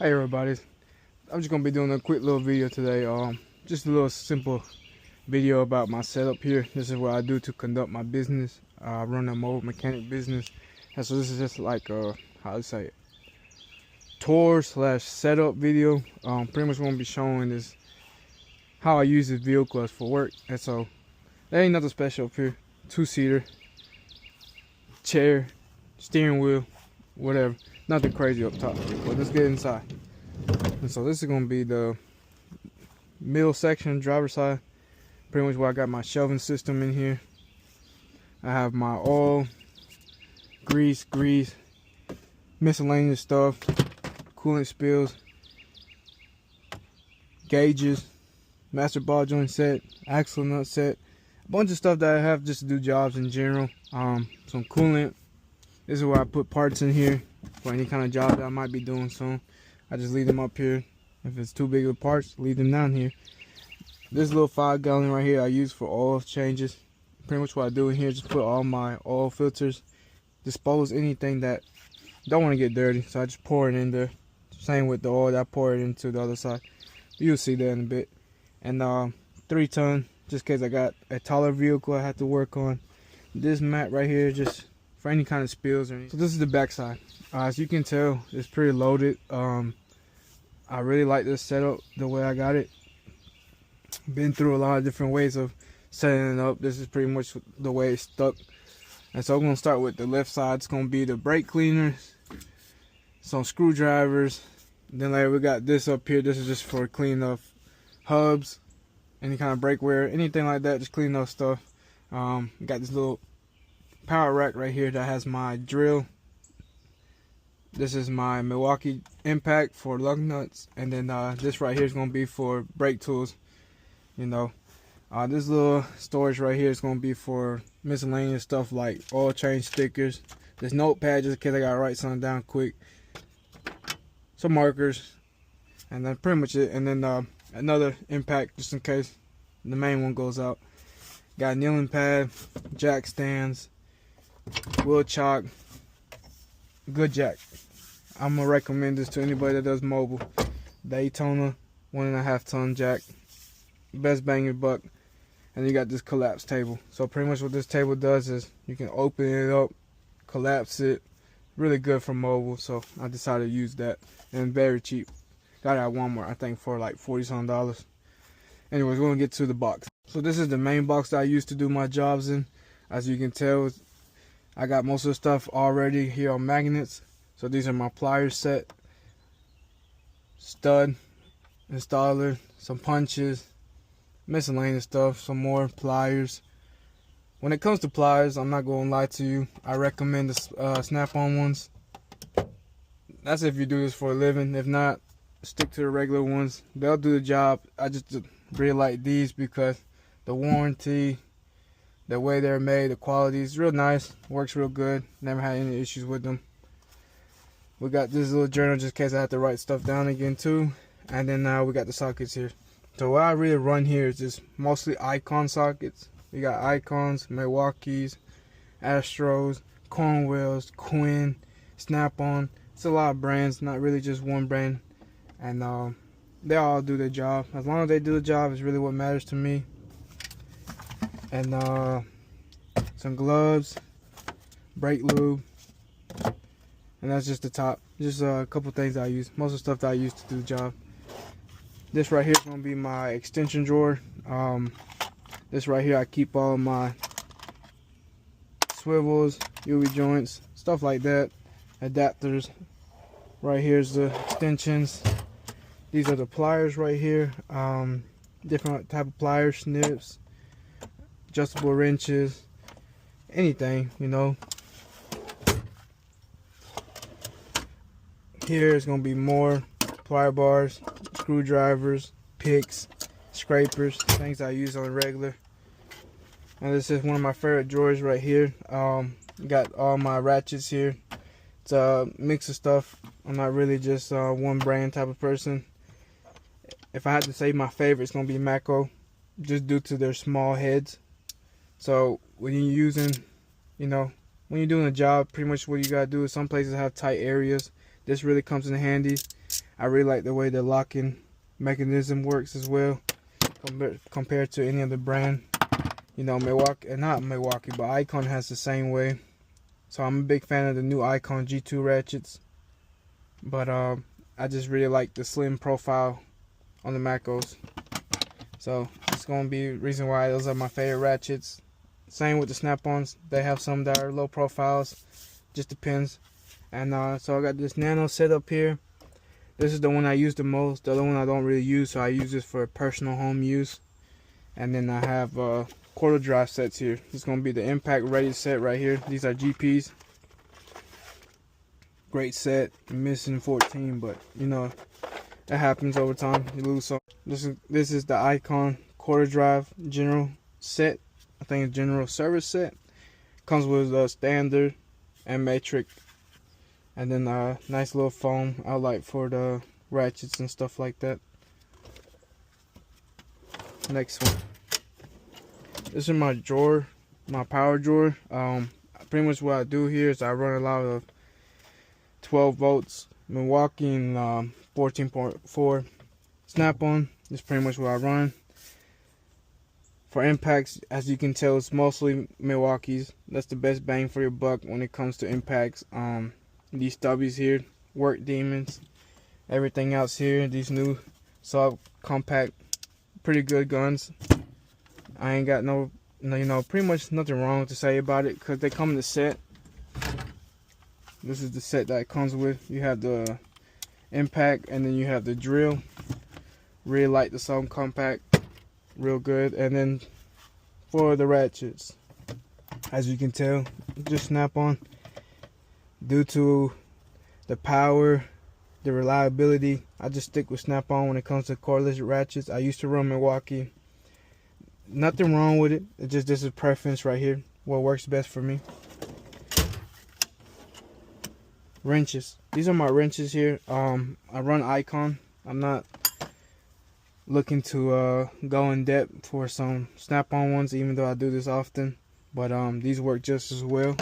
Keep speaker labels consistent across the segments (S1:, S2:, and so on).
S1: Hey everybody, I'm just gonna be doing a quick little video today. Just a little simple video about my setup here. This is what I do to conduct my business. I run a mobile mechanic business, and so this is just like how to say it, tour slash setup video. Pretty much what I'm gonna be showing is how I use this vehicle as for work, and so there ain't nothing special up here. Two-seater, chair, steering wheel, whatever. Nothing crazy up top, but let's get inside. And so this is going to be the middle section, driver's side. Pretty much where I got my shelving system in here. I have my oil, grease, miscellaneous stuff, coolant spills, gauges, master ball joint set, axle nut set, a bunch of stuff that I have just to do jobs in general. Some coolant. This is where I put parts in here for any kind of job that I might be doing soon. I just leave them up here. If it's too big of parts, leave them down here. This little 5-gallon right here I use for oil changes. Pretty much what I do in here is just put all my oil filters, dispose anything that don't want to get dirty. So I just pour it in there. Same with the oil that I pour it into the other side. You'll see that in a bit. And 3-ton, just in case I got a taller vehicle I have to work on. This mat right here just for any kind of spills or anything. So this is the back side. As you can tell, it's pretty loaded. I really like this setup the way I got it. Been through a lot of different ways of setting it up. This is pretty much the way it's stuck. And so I'm going to start with the left side. It's going to be the brake cleaners, some screwdrivers. Then later we got this up here. This is just for cleaning up hubs, any kind of brake wear, anything like that. Just clean up stuff. Got this little power rack right here that has my drill. This is my Milwaukee impact for lug nuts, and then this right here is going to be for brake tools. You know, this little storage right here is going to be for miscellaneous stuff like oil change stickers. This notepad just in case I gotta write something down quick. Some markers, and then pretty much it. And then another impact just in case the main one goes out. Got a kneeling pad, jack stands, wheel chock, good jack. I'm gonna recommend this to anybody that does mobile. Daytona 1.5 ton jack, best bang your buck. And you got this collapse table. So pretty much what this table does is you can open it up, collapse it. Really good for mobile, so I decided to use that. And very cheap. Got it at Walmart, I think, for like $40-some. Anyways, we're gonna get to the box. So this is the main box that I used to do my jobs in. As you can tell, I got most of the stuff already here on magnets. So these are my pliers set, stud, installer, some punches, miscellaneous stuff, some more pliers. When it comes to pliers, I'm not going to lie to you, I recommend the snap-on ones. That's if you do this for a living. If not, stick to the regular ones. They'll do the job. I just really like these because the warranty, the way they're made, the quality is real nice. Works real good. Never had any issues with them. We got this little journal just in case I have to write stuff down again too. And then now we got the sockets here. So what I really run here is just mostly icon sockets. We got icons, Milwaukee's, Astros, Cornwells, Quinn, Snap-on. It's a lot of brands, not really just one brand. And they all do their job. As long as they do the job is really what matters to me. And some gloves, brake lube. And that's just the top. Just a couple things I use. Most of the stuff that I use to do the job. This right here is going to be my extension drawer. This right here I keep all my swivels, UV joints, stuff like that. Adapters. Right here's the extensions. These are the pliers right here. Different type of pliers, snips, adjustable wrenches, anything, you know. Here is going to be more plier bars, screwdrivers, picks, scrapers, things I use on the regular. And this is one of my favorite drawers right here. Got all my ratchets here. It's a mix of stuff. I'm not really just one brand type of person. If I had to say my favorite, it's going to be Mako, just due to their small heads. So when you're using, you know, when you're doing a job, pretty much what you got to do is some places have tight areas. This really comes in handy. I really like the way the locking mechanism works as well, compared to any other brand. You know, Milwaukee, not Milwaukee, but Icon has the same way. So I'm a big fan of the new Icon G2 ratchets. But I just really like the slim profile on the Macos. So it's going to be the reason why those are my favorite ratchets. Same with the snap-ons. They have some that are low profiles. Just depends. And so I got this Nano set up here. This is the one I use the most. The other one I don't really use, so I use this for personal home use. And then I have quarter drive sets here. This is going to be the impact ready set right here. These are GPs. Great set. I'm missing 14, but you know, that happens over time. You lose some. This is the Icon quarter drive general set. I think it's general service set. Comes with a standard and metric, and then a nice little foam outlet for the ratchets and stuff like that. Next one. This is my drawer, my power drawer. Pretty much what I do here is I run a lot of 12 volts Milwaukee and 14.4 snap-on. This is pretty much what I run. For impacts, as you can tell, it's mostly Milwaukee's. That's the best bang for your buck when it comes to impacts. These stubbies here, work demons. Everything else here, these new sub-compact, pretty good guns. I ain't got no, you know, pretty much nothing wrong to say about it, because they come in the set. This is the set that it comes with. You have the impact, and then you have the drill. Really like the sub-compact. Real good. And then for the ratchets, as you can tell, just snap on. Due to the power, the reliability, I just stick with snap on when it comes to cordless ratchets. I used to run Milwaukee. Nothing wrong with it. It's just, this is preference right here, what works best for me. Wrenches. These are my wrenches here. I run Icon. I'm not looking to go in depth for some snap-on ones, even though I do this often. But these work just as well.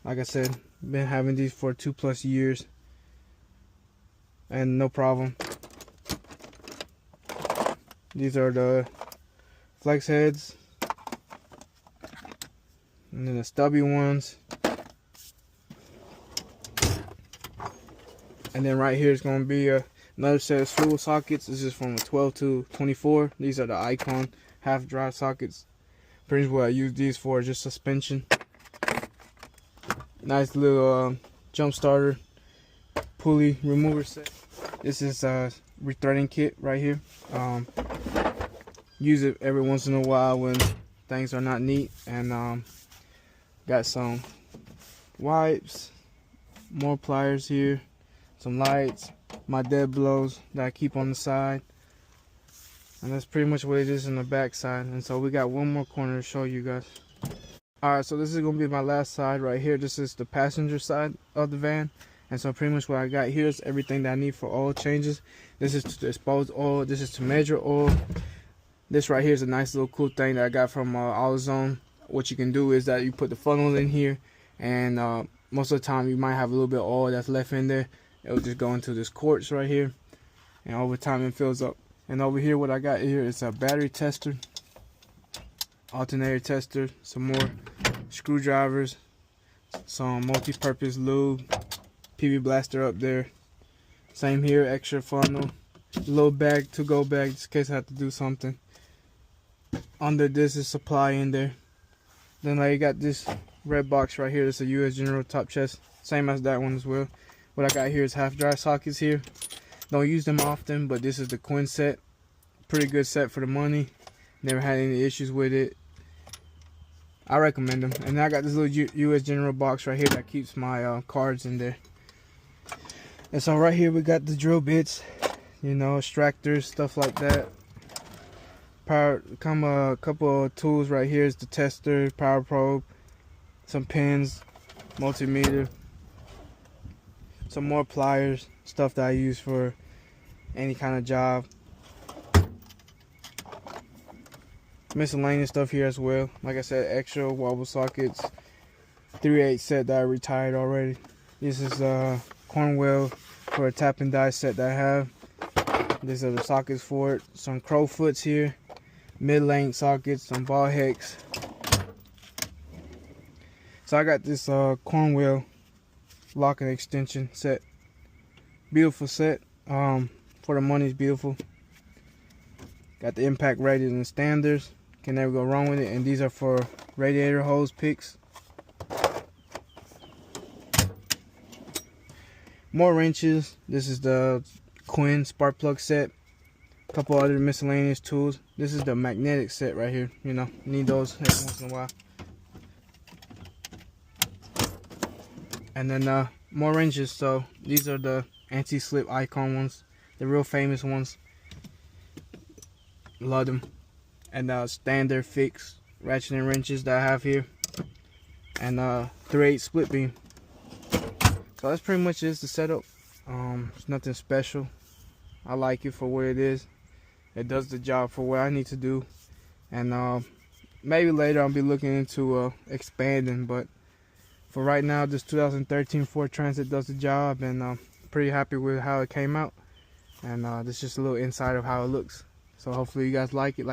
S1: Like I said, been having these for 2+ years, and no problem. These are the flex heads, and then the stubby ones. And then right here is going to be another set of swivel sockets. This is from a 12 to 24. These are the Icon half drive sockets. Pretty much what I use these for is just suspension. Nice little jump starter pulley remover set. This is a rethreading kit right here. Use it every once in a while when things are not neat. And got some wipes, more pliers here, some lights, my dead blows that I keep on the side, and that's pretty much what it is in the back side. And so we got one more corner to show you guys. Alright, so this is going to be my last side right here. This is the passenger side of the van. And so pretty much what I got here is everything that I need for oil changes. This is to dispose oil. This is to measure oil. This right here is a nice little cool thing that I got from AutoZone. What you can do is that you put the funnel in here, and most of the time you might have a little bit of oil that's left in there. It'll just go into this quartz right here, and over time it fills up. And over here, what I got here is a battery tester, alternator tester, some more screwdrivers, some multi-purpose lube, PV blaster up there. Same here, extra funnel, little bag, to-go bag, just in case I have to do something. Under this is supply in there. Then I got this red box right here. It's a US General top chest, same as that one as well. What I got here is half drive sockets here. Don't use them often, but this is the Quinn set. Pretty good set for the money. Never had any issues with it. I recommend them. And then I got this little US General box right here that keeps my cards in there. And so right here we got the drill bits, you know, extractors, stuff like that. A couple of tools right here is the tester, power probe, some pins, multimeter, some more pliers, stuff that I use for any kind of job. Miscellaneous stuff here as well. Like I said, extra wobble sockets, 3/8 set that I retired already. This is Cornwell for a tap and die set that I have. These are the sockets for it. Some crow foots here, mid-length sockets, some ball hex. So I got this Cornwell lock and extension set. Beautiful set. For the money, it's beautiful. Got the impact rated and standards. Can never go wrong with it. And these are for radiator hose picks. More wrenches. This is the Quinn spark plug set. A couple other miscellaneous tools. This is the magnetic set right here. You know, need those every once in a while. And then more wrenches. So these are the anti-slip icon ones, the real famous ones. Love them. And standard fixed ratcheting wrenches that I have here, and 3/8 split beam. So that's pretty much the setup. It's nothing special. I like it for what it is. It does the job for what I need to do. And maybe later I'll be looking into expanding, but for right now, this 2013 Ford Transit does the job, and I'm pretty happy with how it came out. And this is just a little insight of how it looks. So hopefully you guys like it.